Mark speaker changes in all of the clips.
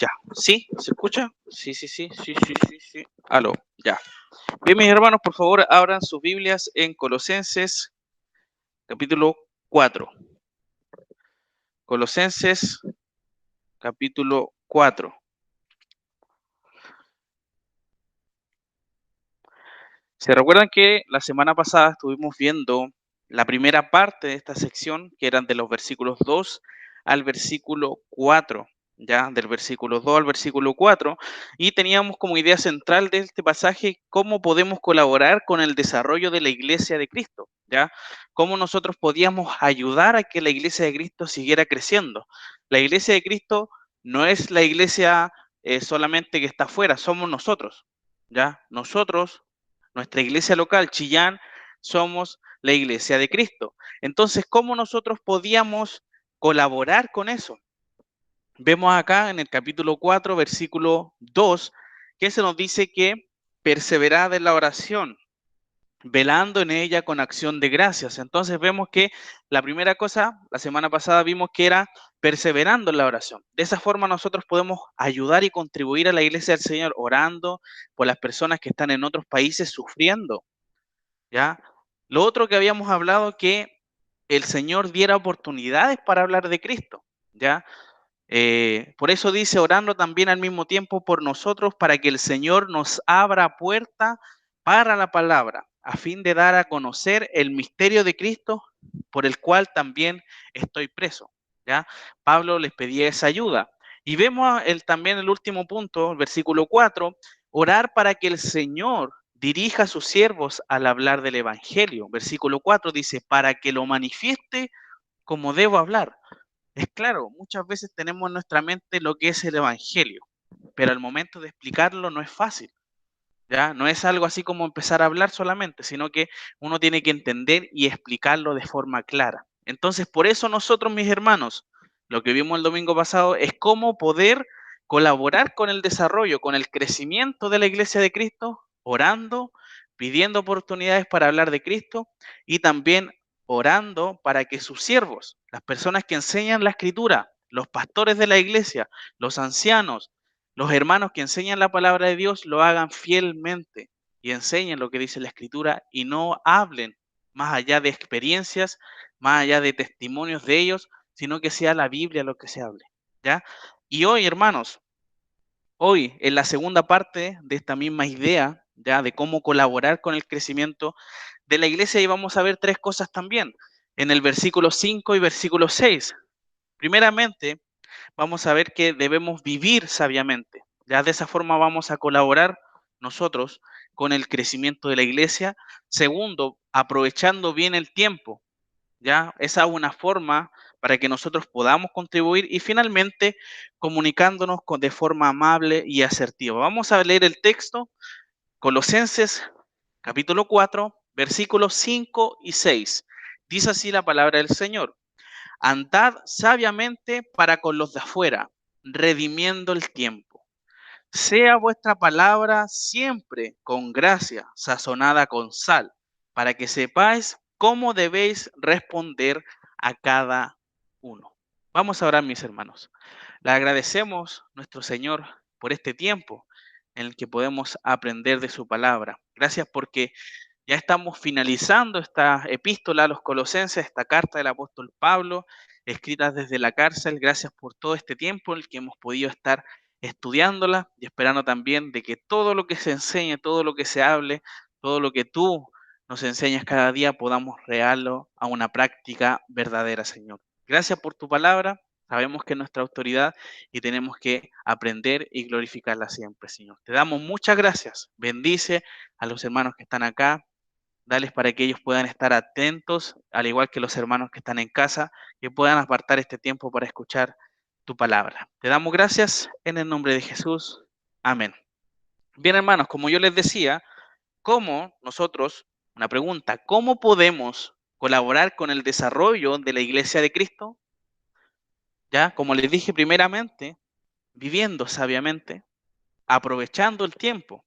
Speaker 1: Ya, ¿sí? ¿Se escucha? Sí. Aló, ya. Bien, mis hermanos, por favor, abran sus Biblias en Colosenses, capítulo 4. Colosenses, capítulo 4. ¿Se recuerdan que la semana pasada estuvimos viendo la primera parte de esta sección, que eran de los versículos 2 al versículo 4? Ya, del versículo 2 al versículo 4, y teníamos como idea central de este pasaje cómo podemos colaborar con el desarrollo de la iglesia de Cristo, ¿ya? Cómo nosotros podíamos ayudar a que la iglesia de Cristo siguiera creciendo. La iglesia de Cristo no es la iglesia solamente que está afuera, somos nosotros, ¿ya? Nosotros, nuestra iglesia local, Chillán, somos la iglesia de Cristo. Entonces, ¿cómo nosotros podíamos colaborar con eso? Vemos acá en el capítulo 4, versículo 2, que se nos dice que perseverad en la oración, velando en ella con acción de gracias. Entonces vemos que la primera cosa, la semana pasada vimos que era perseverando en la oración. De esa forma nosotros podemos ayudar y contribuir a la iglesia del Señor orando por las personas que están en otros países sufriendo, ¿ya? Lo otro que habíamos hablado, que el Señor diera oportunidades para hablar de Cristo, ¿ya? Por eso dice, orando también al mismo tiempo por nosotros, para que el Señor nos abra puerta para la palabra, a fin de dar a conocer el misterio de Cristo, por el cual también estoy preso. ¿Ya? Pablo les pedía esa ayuda. Y vemos también el último punto, el versículo 4, orar para que el Señor dirija a sus siervos al hablar del Evangelio. Versículo 4 dice, para que lo manifieste como debo hablar. Es claro, muchas veces tenemos en nuestra mente lo que es el Evangelio, pero al momento de explicarlo no es fácil, ¿ya? No es algo así como empezar a hablar solamente, sino que uno tiene que entender y explicarlo de forma clara. Entonces, por eso nosotros, mis hermanos, lo que vimos el domingo pasado es cómo poder colaborar con el desarrollo, con el crecimiento de la iglesia de Cristo, orando, pidiendo oportunidades para hablar de Cristo y también orando para que sus siervos, las personas que enseñan la escritura, los pastores de la iglesia, los ancianos, los hermanos que enseñan la palabra de Dios, lo hagan fielmente y enseñen lo que dice la escritura y no hablen más allá de experiencias, más allá de testimonios de ellos, sino que sea la Biblia lo que se hable, ¿ya? Y hoy, hermanos, hoy en la segunda parte de esta misma idea, ¿ya? De cómo colaborar con el crecimiento de la iglesia, y vamos a ver tres cosas también en el versículo 5 y versículo 6. Primeramente, vamos a ver que debemos vivir sabiamente. Ya de esa forma vamos a colaborar nosotros con el crecimiento de la iglesia. Segundo, aprovechando bien el tiempo. Ya esa es una forma para que nosotros podamos contribuir. Y finalmente, comunicándonos de forma amable y asertiva. Vamos a leer el texto, Colosenses capítulo 4, versículos 5 y 6. Dice así la palabra del Señor. Andad sabiamente para con los de afuera, redimiendo el tiempo. Sea vuestra palabra siempre con gracia, sazonada con sal, para que sepáis cómo debéis responder a cada uno. Vamos a orar, mis hermanos. Le agradecemos, nuestro Señor, por este tiempo en el que podemos aprender de su palabra. Gracias porque ya estamos finalizando esta epístola a los Colosenses, esta carta del apóstol Pablo, escrita desde la cárcel. Gracias por todo este tiempo en el que hemos podido estar estudiándola y esperando también de que todo lo que se enseñe, todo lo que se hable, todo lo que tú nos enseñas cada día podamos rearlo a una práctica verdadera, Señor. Gracias por tu palabra. Sabemos que es nuestra autoridad y tenemos que aprender y glorificarla siempre, Señor. Te damos muchas gracias. Bendice a los hermanos que están acá. Dales para que ellos puedan estar atentos, al igual que los hermanos que están en casa, que puedan apartar este tiempo para escuchar tu palabra. Te damos gracias en el nombre de Jesús. Amén. Bien, hermanos, como yo les decía, ¿cómo nosotros, una pregunta, cómo podemos colaborar con el desarrollo de la iglesia de Cristo? Ya, como les dije primeramente, viviendo sabiamente, aprovechando el tiempo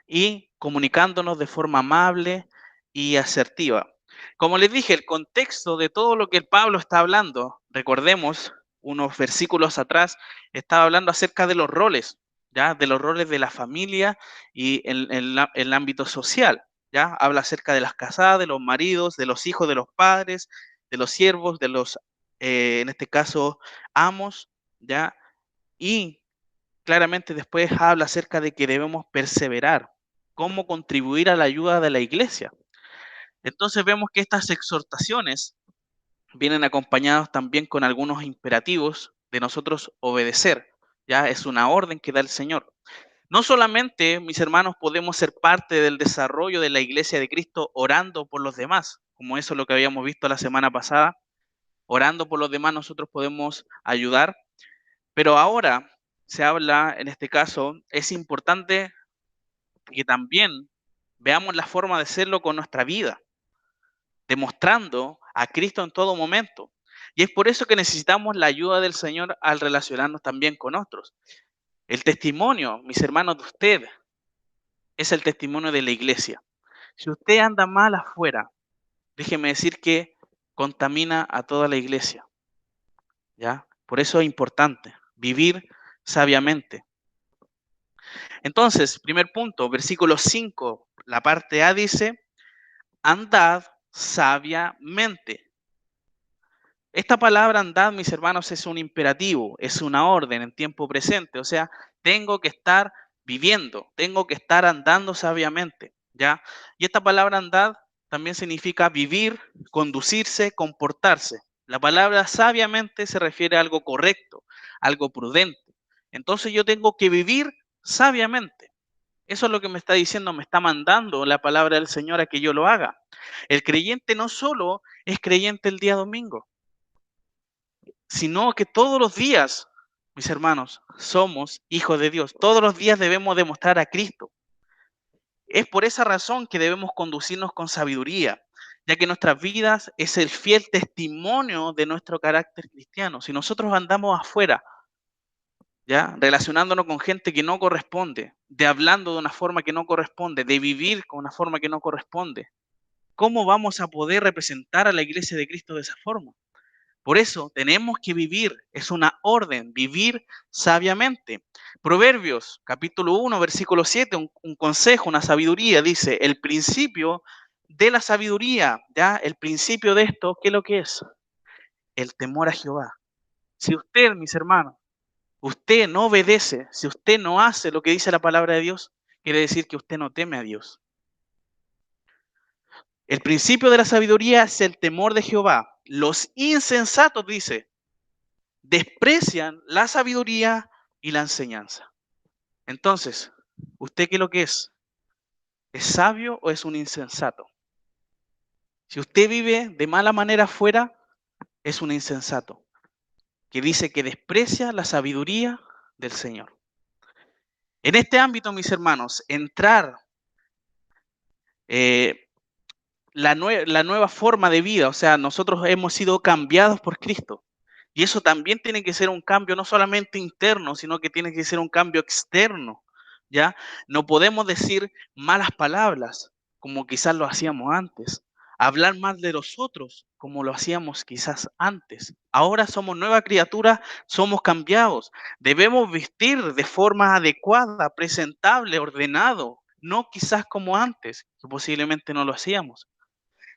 Speaker 1: y comunicándonos de forma amable y asertiva. Como les dije, el contexto de todo lo que el Pablo está hablando, recordemos, unos versículos atrás, estaba hablando acerca de los roles, ¿ya? De los roles de la familia y el ámbito social, ¿ya? Habla acerca de las casadas, de los maridos, de los hijos de los padres, de los siervos, de los, en este caso, amos, ¿ya? Y claramente después habla acerca de que debemos perseverar, cómo contribuir a la ayuda de la iglesia. Entonces vemos que estas exhortaciones vienen acompañados también con algunos imperativos de nosotros obedecer. Ya es una orden que da el Señor. No solamente, mis hermanos, podemos ser parte del desarrollo de la iglesia de Cristo orando por los demás, como eso es lo que habíamos visto la semana pasada. Orando por los demás nosotros podemos ayudar, pero ahora se habla, en este caso, es importante que también veamos la forma de hacerlo con nuestra vida, demostrando a Cristo en todo momento. Y es por eso que necesitamos la ayuda del Señor al relacionarnos también con otros. El testimonio, mis hermanos, de usted es el testimonio de la iglesia. Si usted anda mal afuera, déjeme decir que contamina a toda la iglesia, ¿ya? Por eso es importante vivir sabiamente. Entonces, primer punto, versículo 5, la parte A dice, andad sabiamente. Esta palabra andad, mis hermanos, es un imperativo, es una orden en tiempo presente, o sea, tengo que estar viviendo, tengo que estar andando sabiamente, ¿ya? Y esta palabra andad también significa vivir, conducirse, comportarse. La palabra sabiamente se refiere a algo correcto, algo prudente. Entonces yo tengo que vivir sabiamente. Eso es lo que me está diciendo, me está mandando la palabra del Señor a que yo lo haga. El creyente no solo es creyente el día domingo, sino que todos los días, mis hermanos, somos hijos de Dios. Todos los días debemos demostrar a Cristo. Es por esa razón que debemos conducirnos con sabiduría, ya que nuestras vidas es el fiel testimonio de nuestro carácter cristiano. Si nosotros andamos afuera, ya relacionándonos con gente que no corresponde, de hablando de una forma que no corresponde, de vivir con una forma que no corresponde, ¿cómo vamos a poder representar a la iglesia de Cristo de esa forma? Por eso tenemos que vivir, es una orden, vivir sabiamente. Proverbios, capítulo 1, versículo 7, un consejo, una sabiduría, dice, el principio de la sabiduría, ¿ya? El principio de esto, ¿qué es lo que es? El temor a Jehová. Si usted, mis hermanos, usted no obedece, si usted no hace lo que dice la palabra de Dios, quiere decir que usted no teme a Dios. El principio de la sabiduría es el temor de Jehová. Los insensatos, dice, desprecian la sabiduría y la enseñanza. Entonces, ¿usted qué es lo que es? ¿Es sabio o es un insensato? Si usted vive de mala manera afuera, es un insensato, que dice que desprecia la sabiduría del Señor. En este ámbito, mis hermanos, entrar eh, la nueva forma de vida, o sea, nosotros hemos sido cambiados por Cristo. Y eso también tiene que ser un cambio no solamente interno, sino que tiene que ser un cambio externo, ¿ya? No podemos decir malas palabras como quizás lo hacíamos antes, hablar mal de los otros como lo hacíamos quizás antes. Ahora somos nueva criatura, somos cambiados. Debemos vestir de forma adecuada, presentable, ordenado, no quizás como antes, que posiblemente no lo hacíamos.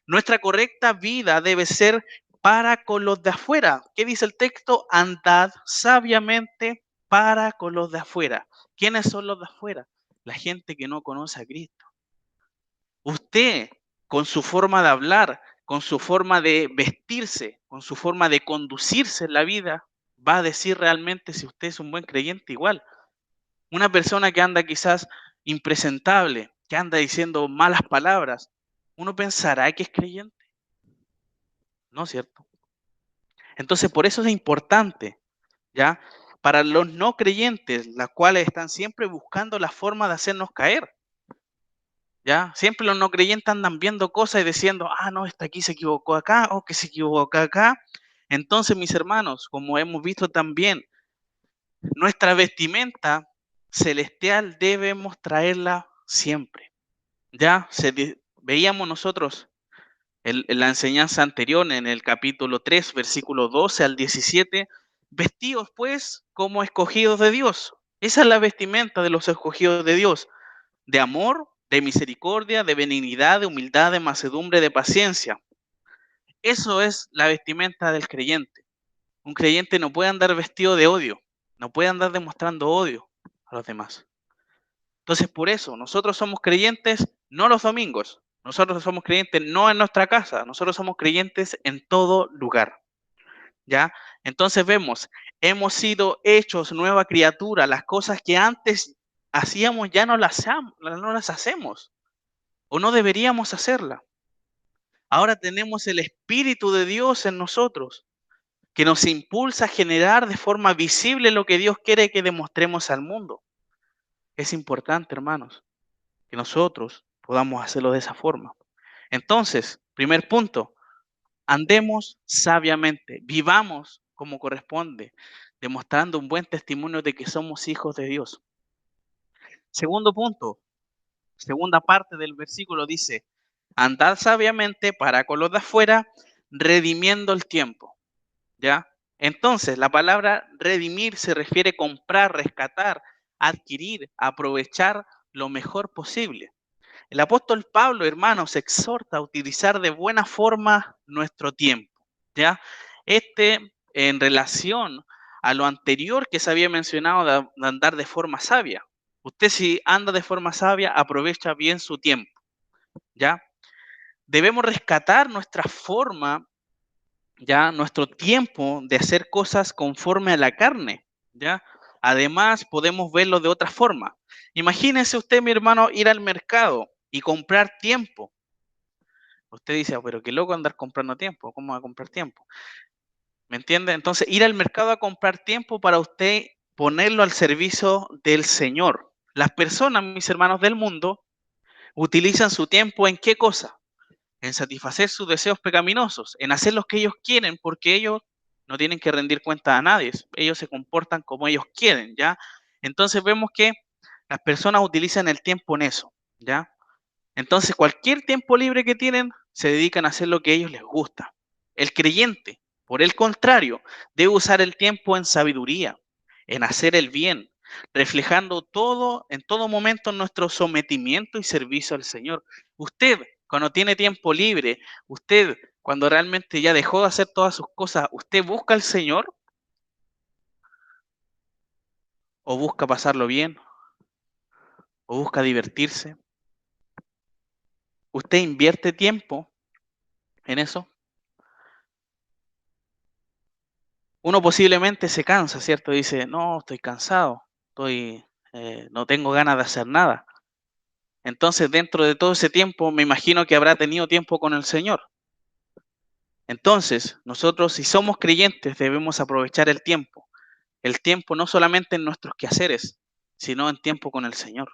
Speaker 1: Nuestra correcta vida debe ser para con los de afuera. ¿Qué dice el texto? Andad sabiamente para con los de afuera. ¿Quiénes son los de afuera? La gente que no conoce a Cristo. Usted, con su forma de hablar, con su forma de vestirse, con su forma de conducirse en la vida, va a decir realmente si usted es un buen creyente igual. Una persona que anda quizás impresentable, que anda diciendo malas palabras, uno pensará que es creyente. ¿No es cierto? Entonces, por eso es importante, ¿ya? Para los no creyentes, las cuales están siempre buscando la forma de hacernos caer, ¿ya? Siempre los no creyentes andan viendo cosas y diciendo, ah, no, este aquí se equivocó acá, o que se equivocó acá. Entonces, mis hermanos, como hemos visto también, nuestra vestimenta celestial debemos traerla siempre, ¿ya? Veíamos nosotros en la enseñanza anterior, en el capítulo 3, versículo 12 al 17, Vestidos pues como escogidos de Dios. Esa es la vestimenta de los escogidos de Dios, de amor, de misericordia, de benignidad, de humildad, de mansedumbre, de paciencia. Eso es la vestimenta del creyente. Un creyente no puede andar vestido de odio, no puede andar demostrando odio a los demás. Entonces, por eso, nosotros somos creyentes no los domingos, nosotros somos creyentes no en nuestra casa, nosotros somos creyentes en todo lugar. ¿Ya? Entonces vemos, hemos sido hechos nueva criatura, las cosas que antes hacíamos ya no las hacemos o no deberíamos hacerlas. Ahora tenemos el Espíritu de Dios en nosotros, que nos impulsa a generar de forma visible lo que Dios quiere que demostremos al mundo. Es importante, hermanos, que nosotros podamos hacerlo de esa forma. Entonces, primer punto, andemos sabiamente, vivamos como corresponde, demostrando un buen testimonio de que somos hijos de Dios. Segundo punto, segunda parte del versículo dice, andad sabiamente para con los de afuera, redimiendo el tiempo. ¿Ya? Entonces, la palabra redimir se refiere a comprar, rescatar, adquirir, aprovechar lo mejor posible. El apóstol Pablo, hermanos, exhorta a utilizar de buena forma nuestro tiempo, ¿ya? En relación a lo anterior que se había mencionado de andar de forma sabia. Usted si anda de forma sabia, aprovecha bien su tiempo, ¿ya? Debemos rescatar nuestra forma, ya, nuestro tiempo de hacer cosas conforme a la carne, ¿ya? Además, podemos verlo de otra forma. Imagínese usted, mi hermano, ir al mercado y comprar tiempo. Usted dice, "Oh, pero qué loco andar comprando tiempo, ¿cómo va a comprar tiempo?" ¿Me entiende? Entonces, ir al mercado a comprar tiempo para usted ponerlo al servicio del Señor. Las personas, mis hermanos del mundo, utilizan su tiempo en qué cosa? En satisfacer sus deseos pecaminosos, en hacer lo que ellos quieren, porque ellos no tienen que rendir cuenta a nadie, ellos se comportan como ellos quieren, ¿ya? Entonces vemos que las personas utilizan el tiempo en eso, ¿ya? Entonces, cualquier tiempo libre que tienen, se dedican a hacer lo que a ellos les gusta. El creyente, por el contrario, debe usar el tiempo en sabiduría, en hacer el bien, reflejando todo, en todo momento, nuestro sometimiento y servicio al Señor. Usted, cuando tiene tiempo libre, usted, cuando realmente ya dejó de hacer todas sus cosas, ¿usted busca al Señor o busca pasarlo bien o busca divertirse? ¿Usted invierte tiempo en eso? Uno posiblemente se cansa, ¿cierto? Dice, no, estoy cansado, no tengo ganas de hacer nada. Entonces, dentro de todo ese tiempo, me imagino que habrá tenido tiempo con el Señor. Entonces, nosotros, si somos creyentes, debemos aprovechar el tiempo. El tiempo no solamente en nuestros quehaceres, sino en tiempo con el Señor.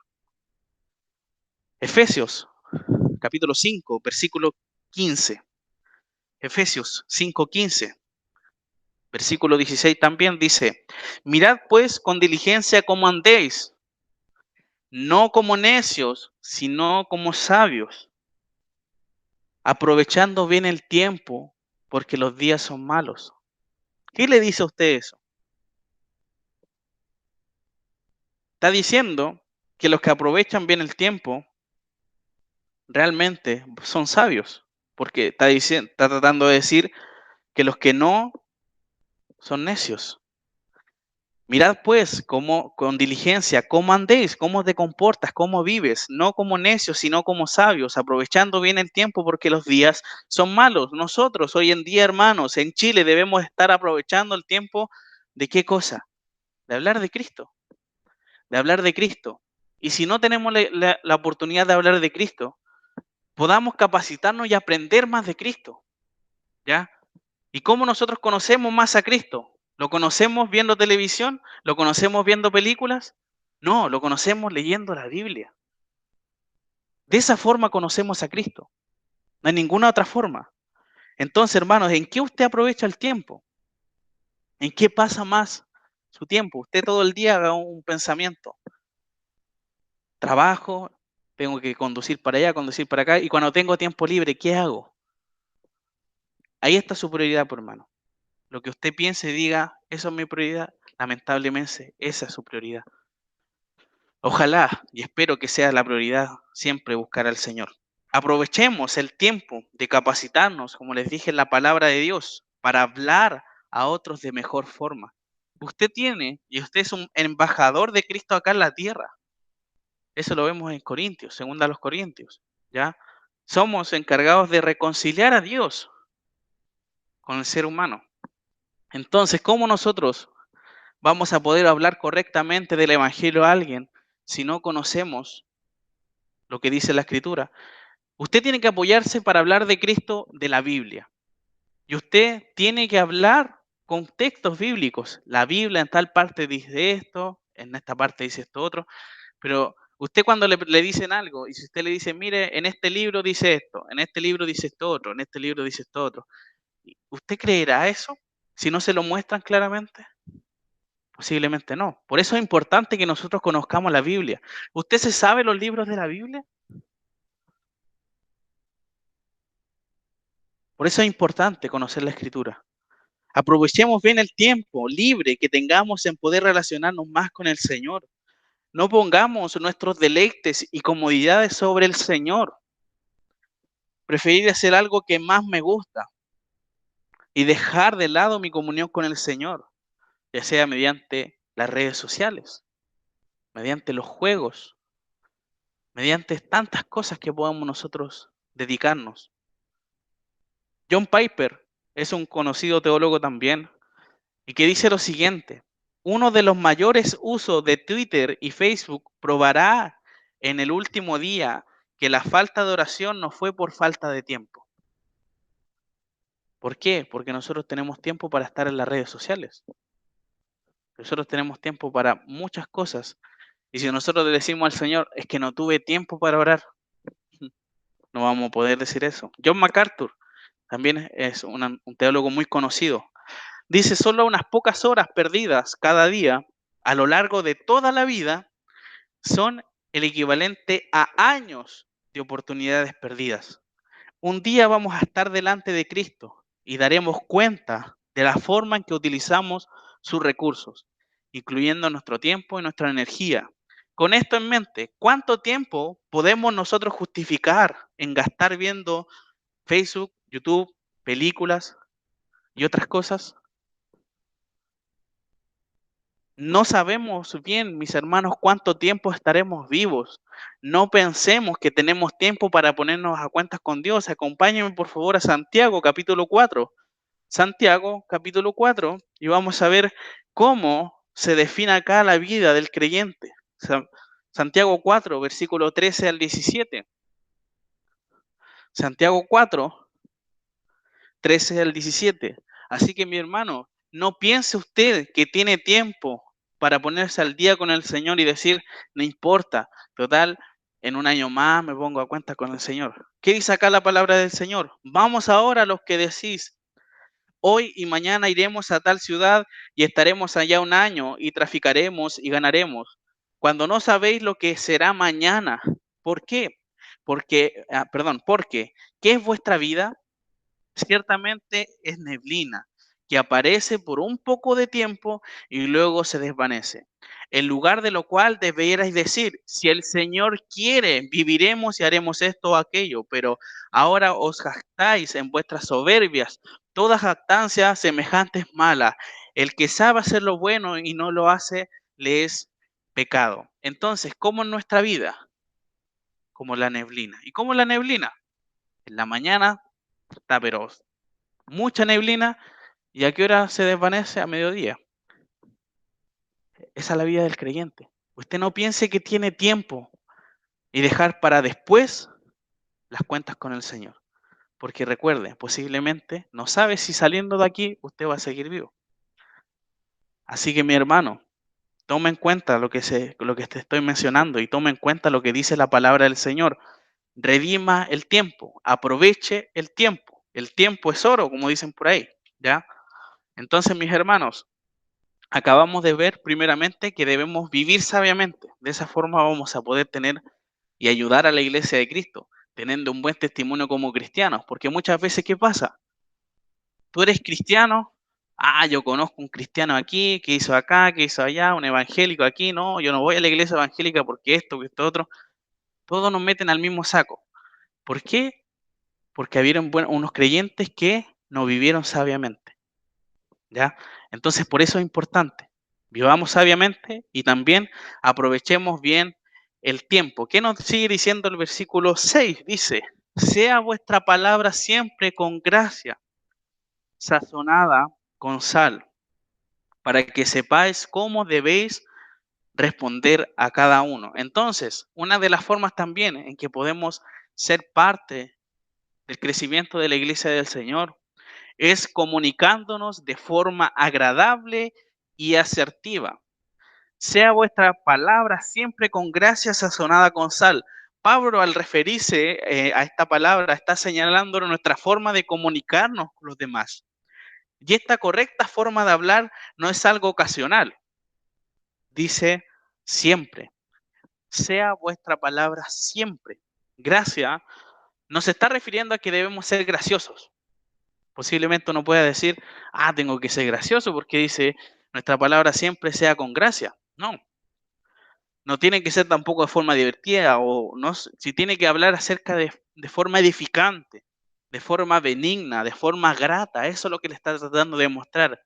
Speaker 1: Efesios, capítulo 5, versículo 15. Efesios 5:15. Versículo 16 también dice, mirad pues con diligencia cómo andéis, no como necios, sino como sabios, aprovechando bien el tiempo, porque los días son malos. ¿Qué le dice a usted eso? Está diciendo que los que aprovechan bien el tiempo realmente son sabios, porque está tratando de decir que los que no son necios. Mirad pues cómo con diligencia, cómo andéis, cómo te comportas, cómo vives, no como necios, sino como sabios, aprovechando bien el tiempo porque los días son malos. Nosotros hoy en día, hermanos, en Chile debemos estar aprovechando el tiempo de qué cosa? De hablar de Cristo, de hablar de Cristo. Y si no tenemos la oportunidad de hablar de Cristo, podamos capacitarnos y aprender más de Cristo, ¿ya? ¿Y cómo nosotros conocemos más a Cristo? ¿Lo conocemos viendo televisión? ¿Lo conocemos viendo películas? No, lo conocemos leyendo la Biblia. De esa forma conocemos a Cristo. No hay ninguna otra forma. Entonces, hermanos, ¿en qué usted aprovecha el tiempo? ¿En qué pasa más su tiempo? Usted todo el día haga un pensamiento. Trabajo, tengo que conducir para allá, conducir para acá, y cuando tengo tiempo libre, ¿qué hago? Ahí está su prioridad, por hermano. Lo que usted piense y diga, eso es mi prioridad. Lamentablemente, esa es su prioridad. Ojalá y espero que sea la prioridad siempre buscar al Señor. Aprovechemos el tiempo de capacitarnos, como les dije en la palabra de Dios, para hablar a otros de mejor forma. Usted tiene, y usted es un embajador de Cristo acá en la tierra. Eso lo vemos en Corintios, segunda a los Corintios, ¿ya? Somos encargados de reconciliar a Dios con el ser humano. Entonces, ¿cómo nosotros vamos a poder hablar correctamente del Evangelio a alguien si no conocemos lo que dice la Escritura? Usted tiene que apoyarse para hablar de Cristo de la Biblia. Y usted tiene que hablar con textos bíblicos. La Biblia en tal parte dice esto, en esta parte dice esto otro. Pero usted cuando le dicen algo, y si usted le dice, mire, en este libro dice esto, en este libro dice esto otro, en este libro dice esto otro, ¿usted creerá eso si no se lo muestran claramente? Posiblemente no. Por eso es importante que nosotros conozcamos la Biblia. ¿Usted se sabe los libros de la Biblia? Por eso es importante conocer la Escritura. Aprovechemos bien el tiempo libre que tengamos en poder relacionarnos más con el Señor. No pongamos nuestros deleites y comodidades sobre el Señor. Preferir hacer algo que más me gusta y dejar de lado mi comunión con el Señor, ya sea mediante las redes sociales, mediante los juegos, mediante tantas cosas que podamos nosotros dedicarnos. John Piper es un conocido teólogo también y que dice lo siguiente: uno de los mayores usos de Twitter y Facebook probará en el último día que la falta de oración no fue por falta de tiempo. ¿Por qué? Porque nosotros tenemos tiempo para estar en las redes sociales. Nosotros tenemos tiempo para muchas cosas. Y si nosotros le decimos al Señor, es que no tuve tiempo para orar, no vamos a poder decir eso. John MacArthur también es un teólogo muy conocido. Dice, solo unas pocas horas perdidas cada día a lo largo de toda la vida son el equivalente a años de oportunidades perdidas. Un día vamos a estar delante de Cristo y daremos cuenta de la forma en que utilizamos sus recursos, incluyendo nuestro tiempo y nuestra energía. Con esto en mente, ¿cuánto tiempo podemos nosotros justificar en gastar viendo Facebook, YouTube, películas y otras cosas? No sabemos bien, mis hermanos, cuánto tiempo estaremos vivos. No pensemos que tenemos tiempo para ponernos a cuentas con Dios. Acompáñenme, por favor, a Santiago, capítulo 4. Santiago, capítulo 4, y vamos a ver cómo se define acá la vida del creyente. Santiago 4, versículo 13 al 17. Santiago 4, 13 al 17. Así que mi hermano, no piense usted que tiene tiempo para ponerse al día con el Señor y decir, no importa, total, en un año más me pongo a cuenta con el Señor. ¿Qué dice acá la palabra del Señor? Vamos ahora a los que decís, hoy y mañana iremos a tal ciudad y estaremos allá un año y traficaremos y ganaremos, cuando no sabéis lo que será mañana. ¿Por qué? Porque, ¿qué es vuestra vida? Ciertamente es neblina, que aparece por un poco de tiempo y luego se desvanece. En lugar de lo cual debierais decir, si el Señor quiere, viviremos y haremos esto o aquello, pero ahora os jactáis en vuestras soberbias. Toda jactancia semejante es mala. El que sabe hacer lo bueno y no lo hace, le es pecado. Entonces, ¿cómo en nuestra vida? Como la neblina. ¿Y cómo la neblina? En la mañana está pero mucha neblina. ¿Y a qué hora se desvanece? A mediodía. Esa es la vida del creyente. Usted no piense que tiene tiempo y dejar para después las cuentas con el Señor. Porque recuerde, posiblemente no sabe si saliendo de aquí usted va a seguir vivo. Así que mi hermano, tome en cuenta lo que te estoy mencionando y tome en cuenta lo que dice la palabra del Señor. Redima el tiempo, aproveche el tiempo. El tiempo es oro, como dicen por ahí, ¿ya? Entonces, mis hermanos, acabamos de ver primeramente que debemos vivir sabiamente. De esa forma vamos a poder tener y ayudar a la iglesia de Cristo, teniendo un buen testimonio como cristianos. Porque muchas veces, ¿qué pasa? Tú eres cristiano Ah, yo conozco un cristiano aquí, que hizo acá, que hizo allá, un evangélico aquí, no, yo no voy a la iglesia evangélica porque esto, que esto otro. Todos nos meten al mismo saco. ¿Por qué? Porque habieron unos creyentes que no vivieron sabiamente, ¿ya? Entonces, por eso es importante. Vivamos sabiamente y también aprovechemos bien el tiempo. ¿Qué nos sigue diciendo el versículo 6? Dice, sea vuestra palabra siempre con gracia, sazonada con sal, para que sepáis cómo debéis responder a cada uno. Entonces, una de las formas también en que podemos ser parte del crecimiento de la iglesia del Señor es comunicándonos de forma agradable y asertiva. Sea vuestra palabra siempre con gracia sazonada con sal. Pablo, al referirse a esta palabra, está señalando nuestra forma de comunicarnos con los demás. Y esta correcta forma de hablar no es algo ocasional, dice siempre. Sea vuestra palabra siempre. Gracia no se está refiriendo a que debemos ser graciosos. Posiblemente uno pueda decir, ah, tengo que ser gracioso porque dice, nuestra palabra siempre sea con gracia. No, no tiene que ser tampoco de forma divertida o no, si tiene que hablar acerca de forma edificante, de forma benigna, de forma grata. Eso es lo que le está tratando de mostrar.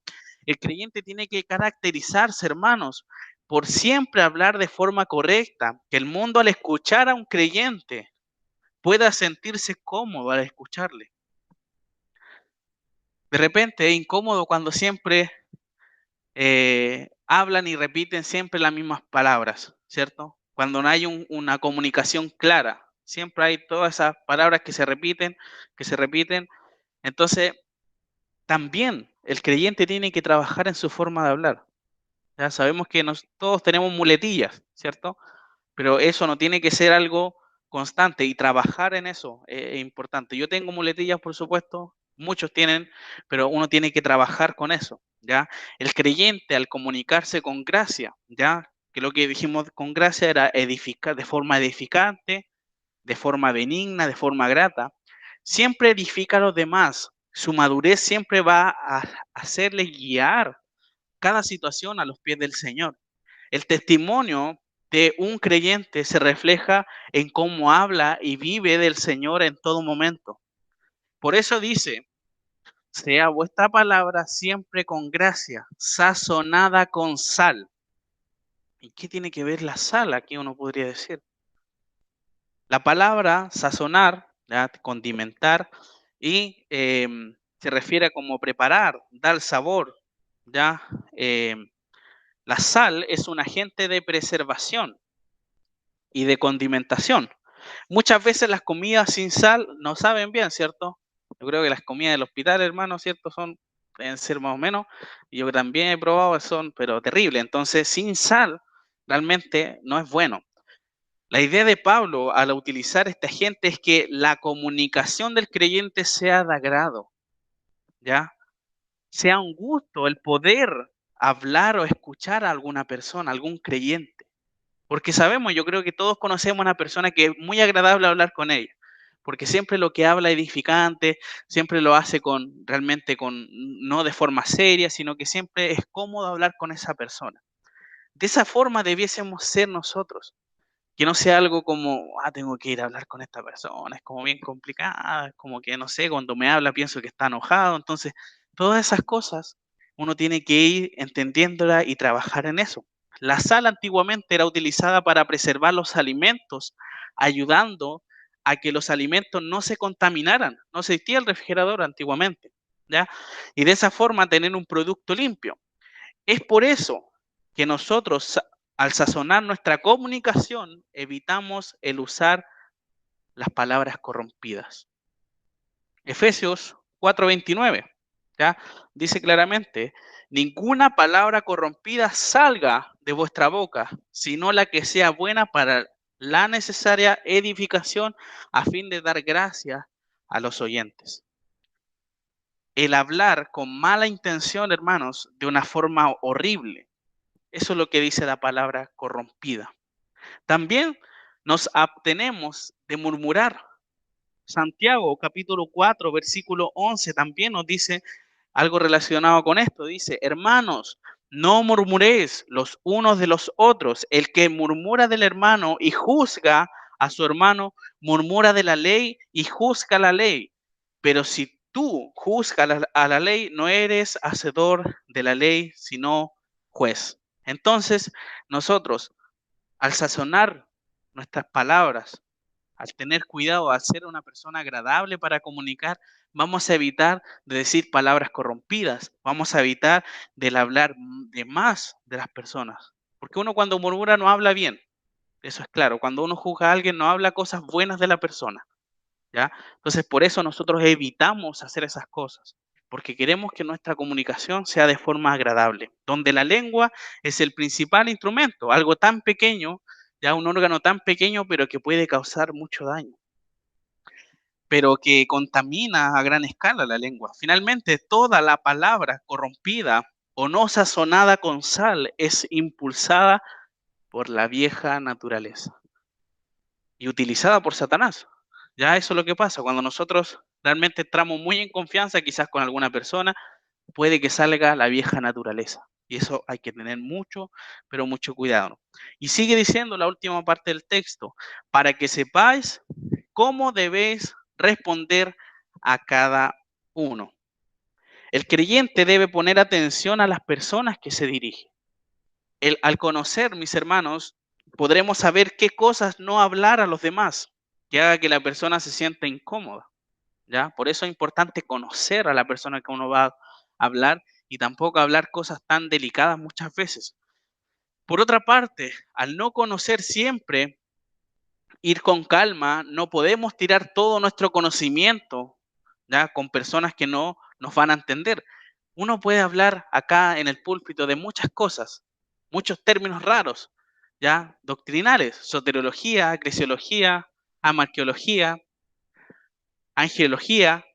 Speaker 1: El creyente tiene que caracterizarse, hermanos, por siempre hablar de forma correcta, que el mundo al escuchar a un creyente pueda sentirse cómodo al escucharle. De repente es incómodo cuando siempre hablan y repiten siempre las mismas palabras, ¿cierto? Cuando no hay una comunicación clara, siempre hay todas esas palabras que se repiten. Entonces, también el creyente tiene que trabajar en su forma de hablar. Ya sabemos que todos tenemos muletillas, ¿cierto? Pero eso no tiene que ser algo constante y trabajar en eso es importante. Yo tengo muletillas, por supuesto, muchos tienen, pero uno tiene que trabajar con eso, ¿ya? El creyente al comunicarse con gracia, ¿ya? Que lo que dijimos con gracia era edificar de forma edificante, de forma benigna, de forma grata, siempre edifica a los demás. Su madurez siempre va a hacerle guiar cada situación a los pies del Señor. El testimonio de un creyente se refleja en cómo habla y vive del Señor en todo momento. Por eso dice, sea vuestra palabra siempre con gracia, sazonada con sal. ¿Y qué tiene que ver la sal aquí uno podría decir? La palabra sazonar, ¿ya? Condimentar, y se refiere a como preparar, dar sabor, ¿ya? La sal es un agente de preservación y de condimentación. Muchas veces las comidas sin sal no saben bien, ¿cierto? Yo creo que las comidas del hospital, hermano, ¿cierto? Deben ser más o menos. Yo también he probado, son, pero terrible. Entonces, sin sal, realmente no es bueno. La idea de Pablo al utilizar este agente es que la comunicación del creyente sea de agrado, ¿ya? Sea un gusto el poder hablar o escuchar a alguna persona, algún creyente. Porque sabemos, yo creo que todos conocemos a una persona que es muy agradable hablar con ella, porque siempre lo que habla es edificante, siempre lo hace realmente no de forma seria, sino que siempre es cómodo hablar con esa persona. De esa forma debiésemos ser nosotros, que no sea algo como, ah, tengo que ir a hablar con esta persona, es como bien complicada, es como que, no sé, cuando me habla pienso que está enojado, entonces, todas esas cosas uno tiene que ir entendiéndola y trabajar en eso. La sal antiguamente era utilizada para preservar los alimentos, ayudando a que los alimentos no se contaminaran. No existía el refrigerador antiguamente, ¿ya? Y de esa forma tener un producto limpio. Es por eso que nosotros, al sazonar nuestra comunicación, evitamos el usar las palabras corrompidas. Efesios 4:29, ¿ya? Dice claramente, ninguna palabra corrompida salga de vuestra boca, sino la que sea buena para la necesaria edificación a fin de dar gracia a los oyentes. El hablar con mala intención, hermanos, de una forma horrible, eso es lo que dice la palabra corrompida. También nos abstenemos de murmurar. Santiago capítulo 4 versículo 11 también nos dice, algo relacionado con esto. Dice, hermanos, no murmuréis los unos de los otros. El que murmura del hermano y juzga a su hermano, murmura de la ley y juzga la ley. Pero si tú juzgas a la ley, no eres hacedor de la ley, sino juez. Entonces, nosotros, al sazonar nuestras palabras, al tener cuidado, al ser una persona agradable para comunicar, vamos a evitar de decir palabras corrompidas, vamos a evitar del hablar de más de las personas. Porque uno cuando murmura no habla bien, eso es claro. Cuando uno juzga a alguien no habla cosas buenas de la persona, ¿ya? Entonces por eso nosotros evitamos hacer esas cosas, porque queremos que nuestra comunicación sea de forma agradable, donde la lengua es el principal instrumento, algo tan pequeño, ya un órgano tan pequeño, pero que puede causar mucho daño, pero que contamina a gran escala la lengua. Finalmente, toda la palabra corrompida o no sazonada con sal es impulsada por la vieja naturaleza y utilizada por Satanás. Ya eso es lo que pasa cuando nosotros realmente entramos muy en confianza, quizás con alguna persona, puede que salga la vieja naturaleza. Y eso hay que tener mucho, pero mucho cuidado. Y sigue diciendo la última parte del texto, para que sepáis cómo debéis responder a cada uno. El creyente debe poner atención a las personas que se dirige. Al conocer, mis hermanos, podremos saber qué cosas no hablar a los demás, que haga que la persona se sienta incómoda, ¿ya? Por eso es importante conocer a la persona que uno va a hablar y tampoco hablar cosas tan delicadas muchas veces. Por otra parte, al no conocer siempre, ir con calma, no podemos tirar todo nuestro conocimiento, ¿ya? Con personas que no nos van a entender. Uno puede hablar acá en el púlpito de muchas cosas, muchos términos raros, ¿ya? Doctrinales, soteriología, eclesiología, amarqueología, angelología,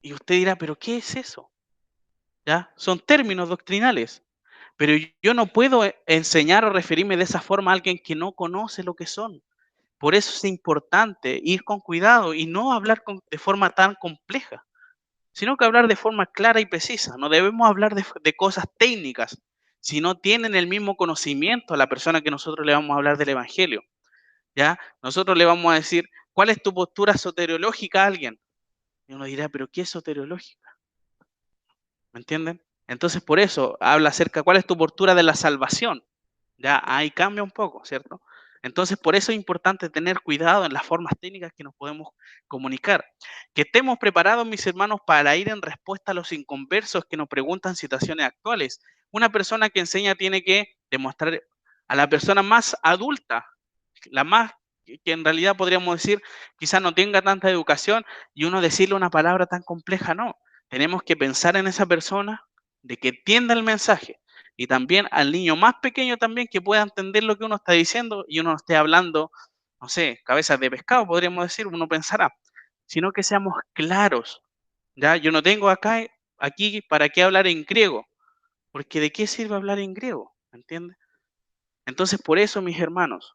Speaker 1: y usted dirá, ¿pero qué es eso? ¿Ya? Son términos doctrinales, pero yo no puedo enseñar o referirme de esa forma a alguien que no conoce lo que son. Por eso es importante ir con cuidado y no hablar de forma tan compleja, sino que hablar de forma clara y precisa. No debemos hablar de cosas técnicas, si no tienen el mismo conocimiento a la persona que nosotros le vamos a hablar del Evangelio. ¿Ya? Nosotros le vamos a decir, ¿cuál es tu postura soteriológica a alguien? Y uno dirá, ¿pero qué es soteriológica? ¿Me entienden? Entonces, por eso habla acerca, ¿cuál es tu postura de la salvación? Ya ahí cambia un poco, ¿cierto? Entonces, por eso es importante tener cuidado en las formas técnicas que nos podemos comunicar. Que estemos preparados, mis hermanos, para ir en respuesta a los inconversos que nos preguntan situaciones actuales. Una persona que enseña tiene que demostrar a la persona más adulta, la más que en realidad podríamos decir quizás no tenga tanta educación y uno decirle una palabra tan compleja, no. Tenemos que pensar en esa persona, de que entienda el mensaje y también al niño más pequeño también que pueda entender lo que uno está diciendo y uno no esté hablando, no sé, cabezas de pescado, podríamos decir, uno pensará, sino que seamos claros, ¿ya? Yo no tengo aquí para qué hablar en griego, porque ¿de qué sirve hablar en griego? ¿Me entiendes? Entonces, por eso, mis hermanos,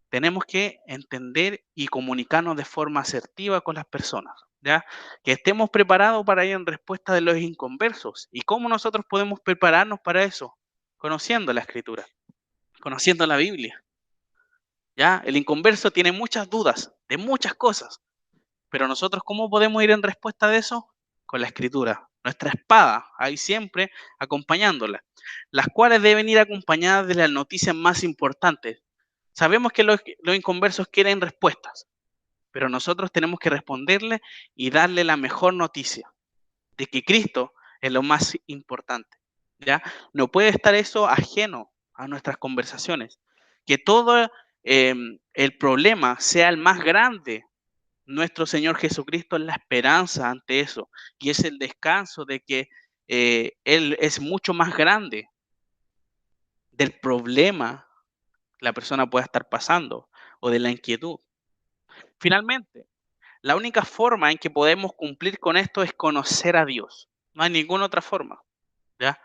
Speaker 1: tenemos que entender y comunicarnos de forma asertiva con las personas, ¿ya? Que estemos preparados para ir en respuesta de los inconversos. ¿Y cómo nosotros podemos prepararnos para eso? Conociendo la Escritura, conociendo la Biblia, ¿ya? El inconverso tiene muchas dudas de muchas cosas, pero nosotros, ¿cómo podemos ir en respuesta de eso? Con la Escritura, nuestra espada, ahí siempre acompañándola, las cuales deben ir acompañadas de las noticias más importantes. Sabemos que los inconversos quieren respuestas, pero nosotros tenemos que responderle y darle la mejor noticia de que Cristo es lo más importante, ¿ya? No puede estar eso ajeno a nuestras conversaciones. Que todo el problema sea el más grande. Nuestro Señor Jesucristo es la esperanza ante eso y es el descanso de que Él es mucho más grande del problema que la persona pueda estar pasando o de la inquietud. Finalmente, la única forma en que podemos cumplir con esto es conocer a Dios. No hay ninguna otra forma, ¿ya?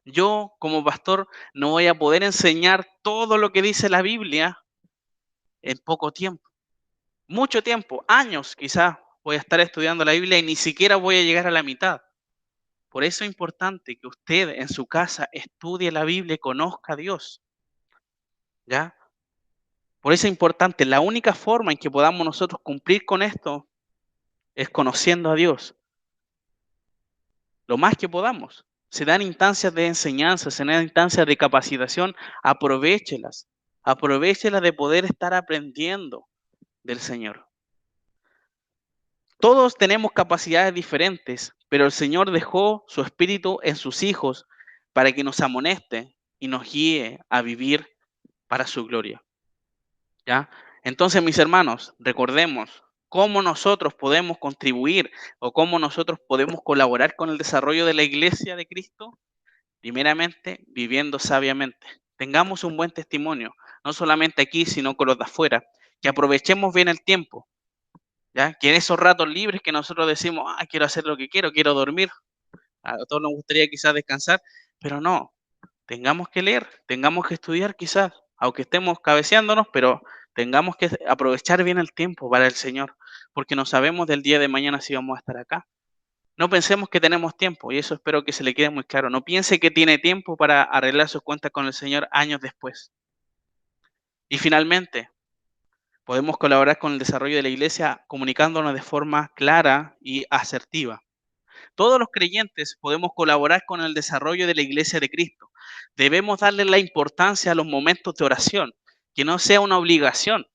Speaker 1: Yo, como pastor, no voy a poder enseñar todo lo que dice la Biblia en poco tiempo. Mucho tiempo, años quizás, voy a estar estudiando la Biblia y ni siquiera voy a llegar a la mitad. Por eso es importante que usted en su casa estudie la Biblia y conozca a Dios, ¿ya? Por eso es importante, la única forma en que podamos nosotros cumplir con esto es conociendo a Dios, lo más que podamos. Se dan instancias de enseñanza, se dan instancias de capacitación, aprovéchelas, aprovéchelas de poder estar aprendiendo del Señor. Todos tenemos capacidades diferentes, pero el Señor dejó su espíritu en sus hijos para que nos amoneste y nos guíe a vivir para su gloria, ¿ya? Entonces, mis hermanos, recordemos cómo nosotros podemos contribuir o cómo nosotros podemos colaborar con el desarrollo de la iglesia de Cristo. Primeramente, viviendo sabiamente. Tengamos un buen testimonio, no solamente aquí, sino con los de afuera. Que aprovechemos bien el tiempo, ¿ya? Que en esos ratos libres que nosotros decimos, quiero hacer lo que quiero dormir, a todos nos gustaría quizás descansar, pero no, tengamos que leer, tengamos que estudiar quizás, aunque estemos cabeceándonos, pero tengamos que aprovechar bien el tiempo para el Señor, porque no sabemos del día de mañana si vamos a estar acá. No pensemos que tenemos tiempo, y eso espero que se le quede muy claro. No piense que tiene tiempo para arreglar sus cuentas con el Señor años después. Y finalmente, podemos colaborar con el desarrollo de la iglesia comunicándonos de forma clara y asertiva. Todos los creyentes podemos colaborar con el desarrollo de la iglesia de Cristo. Debemos darle la importancia a los momentos de oración, que no sea una obligación,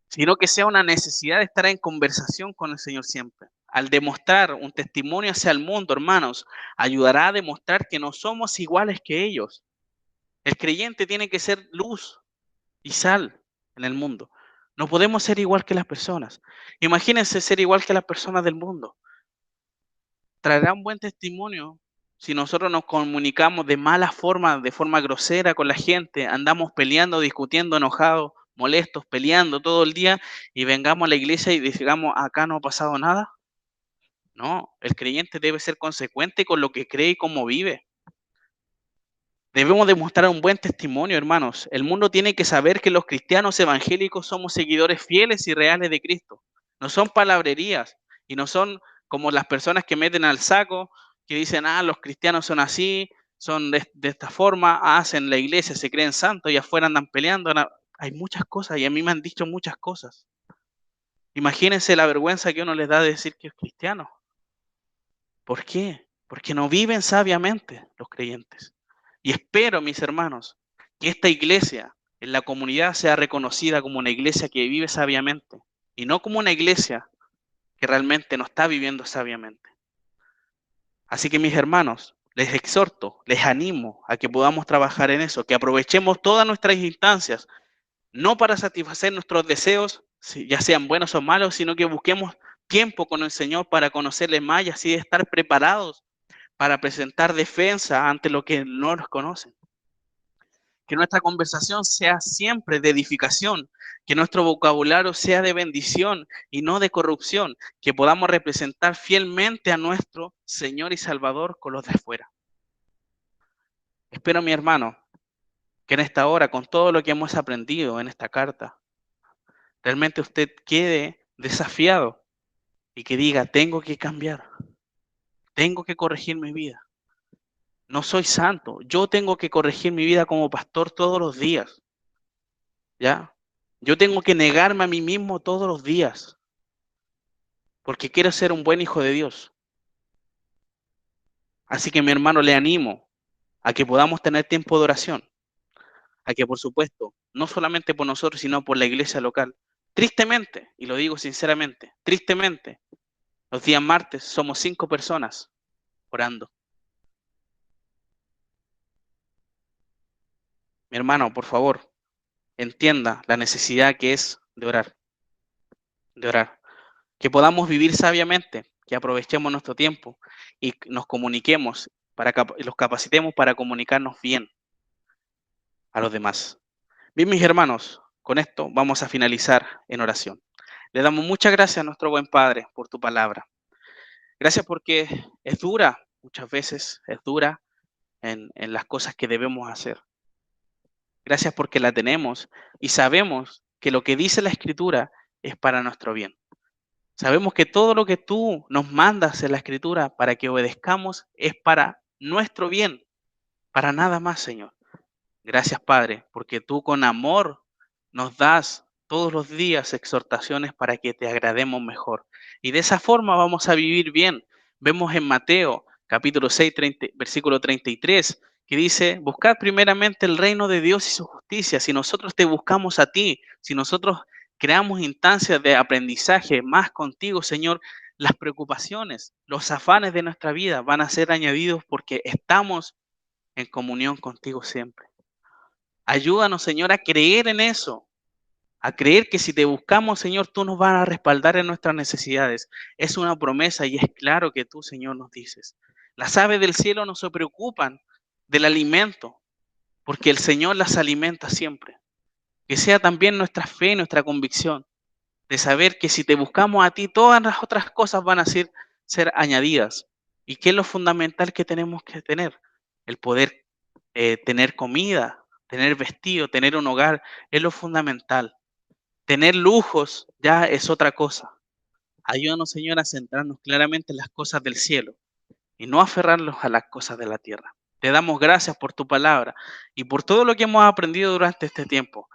Speaker 1: sino que sea una necesidad de estar en conversación con el Señor siempre. Al demostrar un testimonio hacia el mundo, hermanos, ayudará a demostrar que no somos iguales que ellos. El creyente tiene que ser luz y sal en el mundo. No podemos ser igual que las personas. Imagínense ser igual que las personas del mundo. Traerá un buen testimonio si nosotros nos comunicamos de mala forma, de forma grosera con la gente, andamos peleando, discutiendo, enojados, molestos, peleando todo el día y vengamos a la iglesia y digamos, acá no ha pasado nada. No, el creyente debe ser consecuente con lo que cree y cómo vive. Debemos demostrar un buen testimonio, hermanos. El mundo tiene que saber que los cristianos evangélicos somos seguidores fieles y reales de Cristo. No son palabrerías y no son como las personas que meten al saco, que dicen, los cristianos son así, son de esta forma, hacen la iglesia, se creen santos y afuera andan peleando. Hay muchas cosas y a mí me han dicho muchas cosas. Imagínense la vergüenza que uno les da de decir que es cristiano. ¿Por qué? Porque no viven sabiamente los creyentes. Y espero, mis hermanos, que esta iglesia en la comunidad sea reconocida como una iglesia que vive sabiamente y no como una iglesia que realmente no está viviendo sabiamente. Así que, mis hermanos, les exhorto, les animo a que podamos trabajar en eso, que aprovechemos todas nuestras instancias, no para satisfacer nuestros deseos, ya sean buenos o malos, sino que busquemos tiempo con el Señor para conocerle más y así estar preparados para presentar defensa ante lo que no nos conocen. Que nuestra conversación sea siempre de edificación, que nuestro vocabulario sea de bendición y no de corrupción, que podamos representar fielmente a nuestro Señor y Salvador con los de afuera. Espero, mi hermano, que en esta hora, con todo lo que hemos aprendido en esta carta, realmente usted quede desafiado y que diga, tengo que cambiar, tengo que corregir mi vida. No soy santo, yo tengo que corregir mi vida como pastor todos los días, ¿ya? Yo tengo que negarme a mí mismo todos los días, porque quiero ser un buen hijo de Dios. Así que mi hermano, le animo a que podamos tener tiempo de oración, a que por supuesto, no solamente por nosotros, sino por la iglesia local. Tristemente, y lo digo sinceramente, tristemente, los días martes somos 5 personas orando. Mi hermano, por favor, entienda la necesidad que es de orar, de orar. Que podamos vivir sabiamente, que aprovechemos nuestro tiempo y nos comuniquemos, los capacitemos para comunicarnos bien a los demás. Bien, mis hermanos, con esto vamos a finalizar en oración. Le damos muchas gracias a nuestro buen Padre por tu palabra. Gracias porque es dura, muchas veces es dura en las cosas que debemos hacer. Gracias porque la tenemos y sabemos que lo que dice la Escritura es para nuestro bien. Sabemos que todo lo que tú nos mandas en la Escritura para que obedezcamos es para nuestro bien, para nada más, Señor. Gracias, Padre, porque tú con amor nos das todos los días exhortaciones para que te agrademos mejor. Y de esa forma vamos a vivir bien. Vemos en Mateo capítulo 6, versículo 33, que dice, buscad primeramente el reino de Dios y su justicia. Si nosotros te buscamos a ti, si nosotros creamos instancias de aprendizaje más contigo, Señor, las preocupaciones, los afanes de nuestra vida van a ser añadidos porque estamos en comunión contigo siempre. Ayúdanos, Señor, a creer en eso, a creer que si te buscamos, Señor, tú nos vas a respaldar en nuestras necesidades. Es una promesa y es claro que tú, Señor, nos dices. Las aves del cielo no se preocupan del alimento, porque el Señor las alimenta siempre. Que sea también nuestra fe y nuestra convicción de saber que si te buscamos a ti, todas las otras cosas van a ser añadidas. ¿Y qué es lo fundamental que tenemos que tener? El poder tener comida, tener vestido, tener un hogar, es lo fundamental. Tener lujos ya es otra cosa. Ayúdanos, Señor, a centrarnos claramente en las cosas del cielo y no aferrarnos a las cosas de la tierra. Te damos gracias por tu palabra y por todo lo que hemos aprendido durante este tiempo.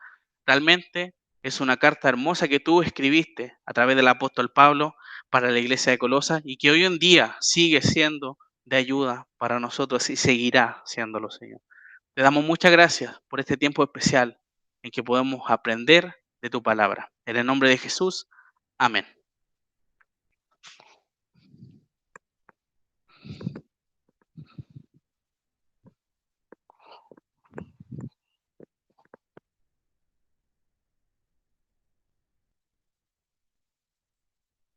Speaker 1: Realmente es una carta hermosa que tú escribiste a través del apóstol Pablo para la iglesia de Colosas y que hoy en día sigue siendo de ayuda para nosotros y seguirá siéndolo, Señor. Te damos muchas gracias por este tiempo especial en que podemos aprender de tu palabra. En el nombre de Jesús, amén.